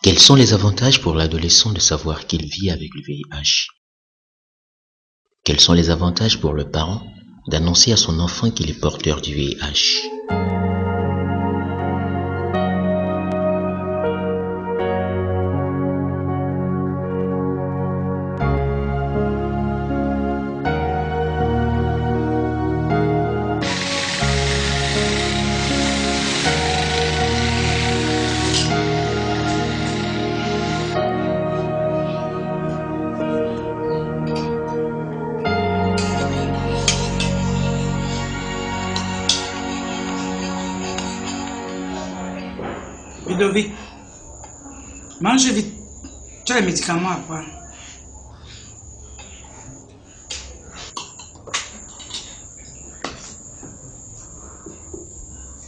Quels sont les avantages pour l'adolescent de savoir qu'il vit avec le VIH? Quels sont les avantages pour le parent d'annoncer à son enfant qu'il est porteur du VIH? Ludovic, mange vite. Tu as les médicaments à prendre.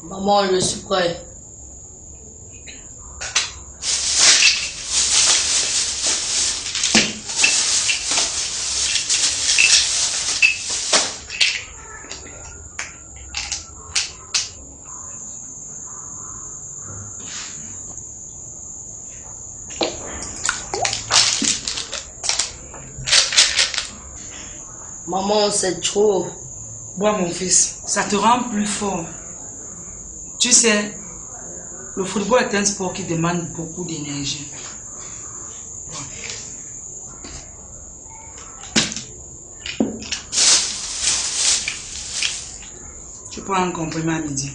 Maman, je suis prêt. Maman, c'est trop. Bois mon fils, ça te rend plus fort. Tu sais, le football est un sport qui demande beaucoup d'énergie. Tu prends un comprimé à midi.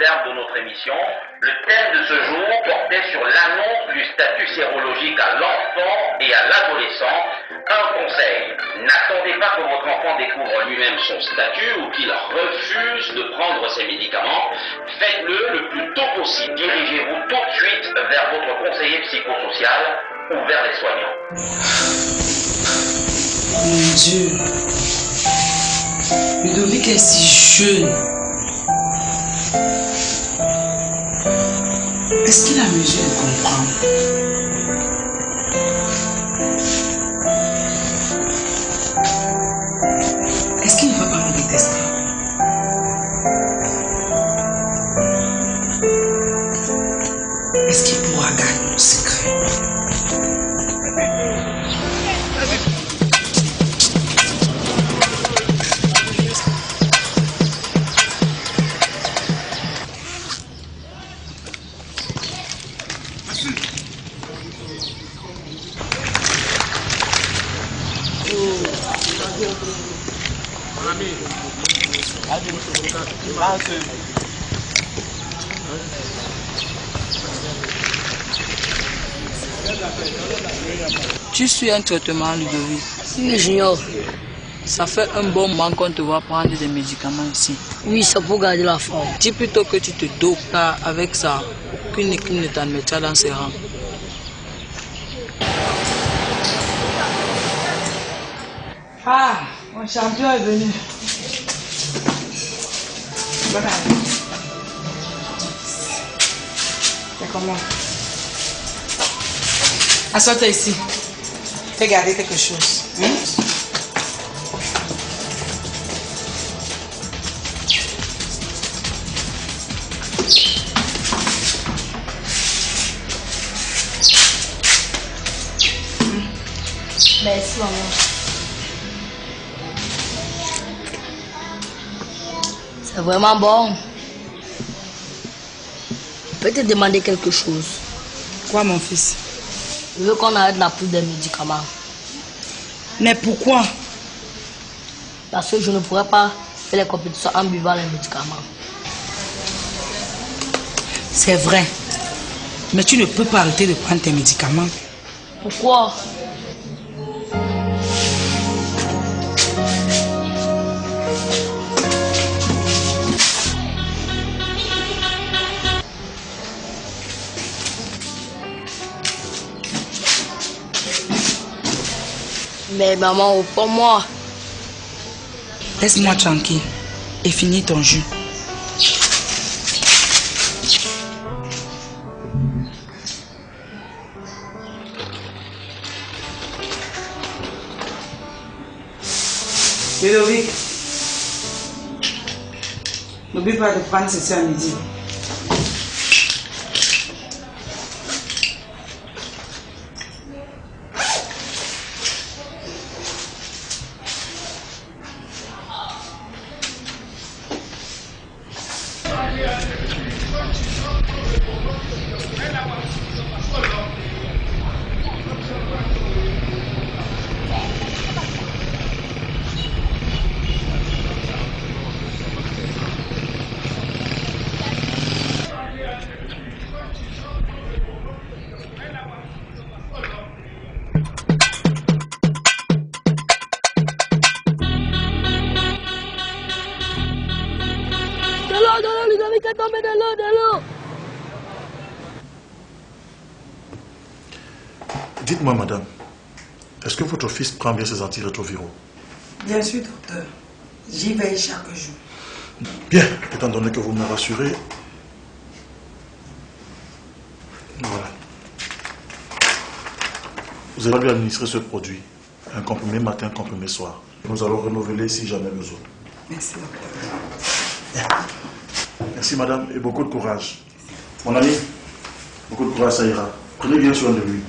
De notre émission, le thème de ce jour portait sur l'annonce du statut sérologique à l'enfant et à l'adolescent. Un conseil, n'attendez pas que votre enfant découvre lui-même son statut ou qu'il refuse de prendre ses médicaments. Faites-le le plus tôt possible. Dirigez-vous tout de suite vers votre conseiller psychosocial ou vers les soignants. Mon Dieu, Ludovic est si jeune. Est-ce qu'il a mesure de comprendre? Est-ce qu'il ne va pas me détester? Est-ce qu'il pourra garder mon secret? Tu suis un traitement, Ludovic? Oui, Junior. Ça fait un bon moment qu'on te voit prendre des médicaments ici. Oui, c'est pour garder la forme. Dis plutôt que tu te dopes, car avec ça, aucune équipe ne t'admettra dans ses rangs. Ah, mon champion est venu. Bonne année. C'est comment? Assois-toi ici. Fais garder quelque chose. Merci, maman. C'est vraiment bon. Je peux te demander quelque chose. Quoi, mon fils? Je veux qu'on arrête la poudre des médicaments. Mais pourquoi? Parce que je ne pourrais pas faire les compétitions en buvant les médicaments. C'est vrai. Mais tu ne peux pas arrêter de prendre tes médicaments. Pourquoi? Mais maman, reprends-moi. Laisse-moi tranquille et finis ton jus. Ludovic, n'oublie pas de prendre ceci à midi. Dites-moi, madame, est-ce que votre fils prend bien ses antirétroviraux? Bien sûr, docteur. J'y veille chaque jour. Bien, étant donné que vous me rassurez. Voilà. Vous allez lui administrer ce produit. Un comprimé matin, un comprimé soir. Nous allons renouveler si jamais besoin. Merci, docteur. Merci, madame, et beaucoup de courage. Mon ami, beaucoup de courage, ça ira. Prenez bien soin de lui.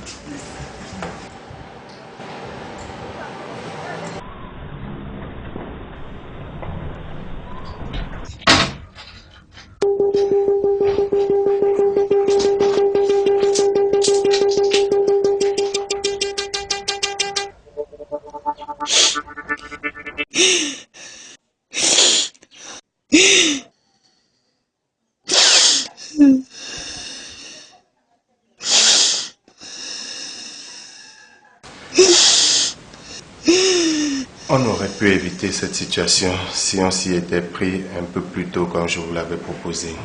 On aurait pu éviter cette situation si on s'y était pris un peu plus tôt comme je vous l'avais proposé.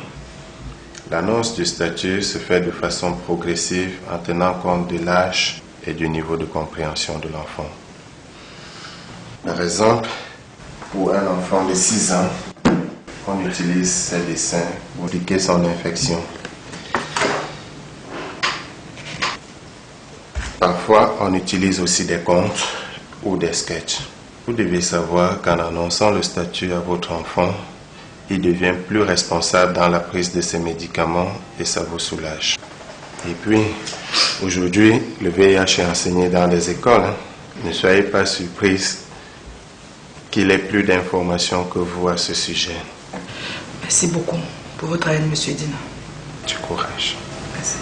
L'annonce du statut se fait de façon progressive en tenant compte de l'âge et du niveau de compréhension de l'enfant. Par exemple, pour un enfant de 6 ans, on utilise ses dessins pour indiquer son infection. Parfois, on utilise aussi des contes ou des sketchs. Vous devez savoir qu'en annonçant le statut à votre enfant, il devient plus responsable dans la prise de ses médicaments et ça vous soulage. Et puis, aujourd'hui, le VIH est enseigné dans les écoles. Ne soyez pas surprise qu'il ait plus d'informations que vous à ce sujet. Merci beaucoup pour votre aide, monsieur Dina. Du courage. Merci.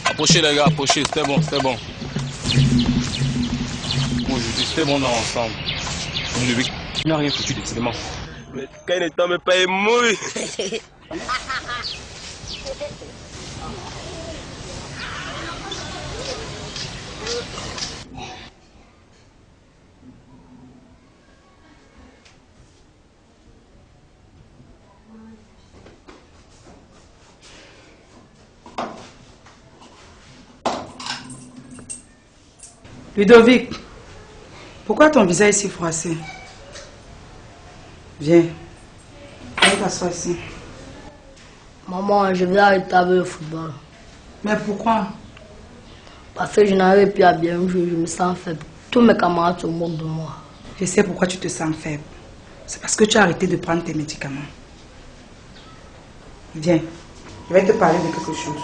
Approchez les gars, approchez, c'était bon, c'était bon. Aujourd'hui, c'était bon dans l'ensemble. Il n'a rien foutu décidément. Mais quand il ne pas ému. Ludovic, pourquoi ton visage est si froissé? Viens, viens t'asseoir ici. Maman, je vais arrêter avec le football. Mais pourquoi? Parce que je n'arrive plus à bien jouer, je me sens faible. Tous mes camarades se moquent de moi. Je sais pourquoi tu te sens faible. C'est parce que tu as arrêté de prendre tes médicaments. Viens, je vais te parler de quelque chose.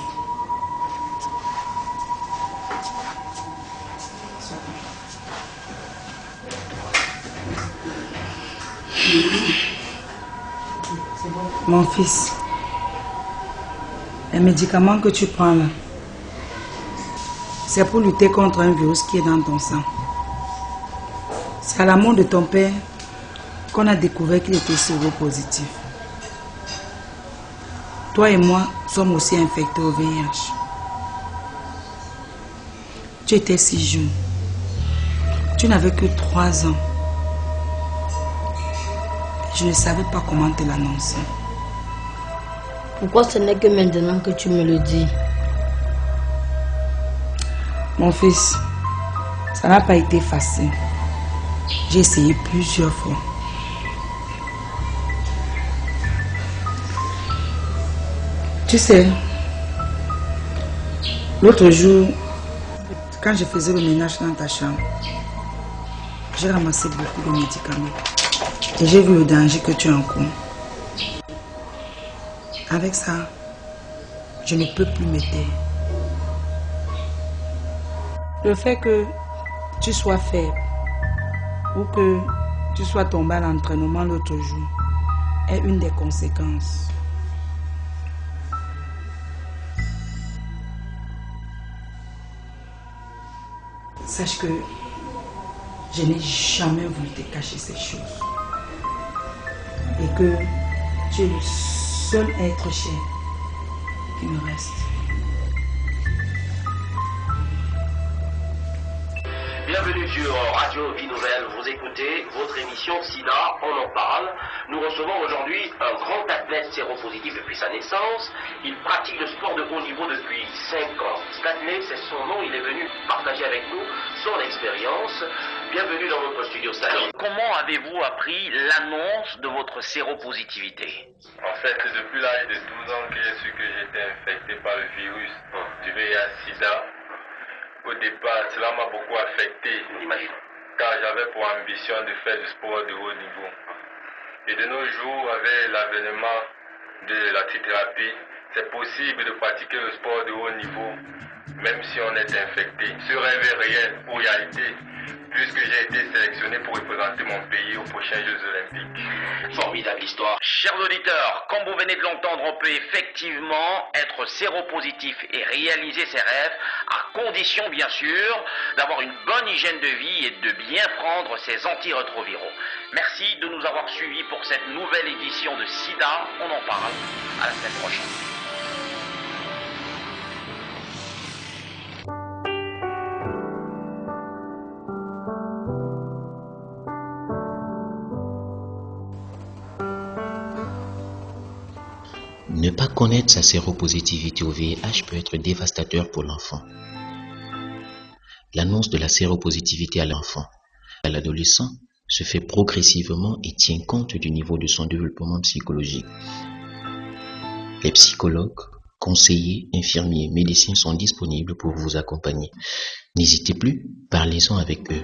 Mon fils, les médicaments que tu prends là, c'est pour lutter contre un virus qui est dans ton sang. C'est à la mort de ton père qu'on a découvert qu'il était séropositif. Toi et moi sommes aussi infectés au VIH. Tu étais si jeune. Tu n'avais que 3 ans. Je ne savais pas comment te l'annoncer. Pourquoi ce n'est que maintenant que tu me le dis? Mon fils, ça n'a pas été facile. J'ai essayé plusieurs fois. Tu sais, l'autre jour, quand je faisais le ménage dans ta chambre, j'ai ramassé beaucoup de médicaments. Et j'ai vu le danger que tu encours. Avec ça, je ne peux plus m'aider. Le fait que tu sois faible ou que tu sois tombé à l'entraînement l'autre jour est une des conséquences. Sache que je n'ai jamais voulu te cacher ces choses. Et que tu es le seul être cher qui me reste. Bienvenue sur Radio Vie Nouvelle, vous écoutez votre émission SIDA, on en parle. Nous recevons aujourd'hui un grand athlète séropositif depuis sa naissance. Il pratique le sport de haut niveau depuis 5 ans. Stanley, c'est son nom, il est venu partager avec nous son expérience. Bienvenue dans notre studio Stanley. Comment avez-vous appris l'annonce de votre séropositivité? En fait, depuis l'âge de 12 ans que j'ai su que j'étais infecté par le virus du VIH-Sida, au départ, cela m'a beaucoup affecté, car j'avais pour ambition de faire du sport de haut niveau. Et de nos jours, avec l'avènement de la trithérapie, c'est possible de pratiquer le sport de haut niveau, même si on est infecté. Ce rêve est réel ou réalité, puisque j'ai été sélectionné pour représenter mon pays aux prochains Jeux Olympiques. Formidable histoire. Chers auditeurs, comme vous venez de l'entendre, on peut effectivement être séropositif et réaliser ses rêves, à condition bien sûr d'avoir une bonne hygiène de vie et de bien prendre ses antirétroviraux. Merci de nous avoir suivis pour cette nouvelle édition de SIDA, on en parle. À la semaine prochaine. Ne pas connaître sa séropositivité au VIH peut être dévastateur pour l'enfant. L'annonce de la séropositivité à l'enfant, à l'adolescent, se fait progressivement et tient compte du niveau de son développement psychologique. Les psychologues, conseillers, infirmiers, médecins sont disponibles pour vous accompagner. N'hésitez plus, parlez-en avec eux.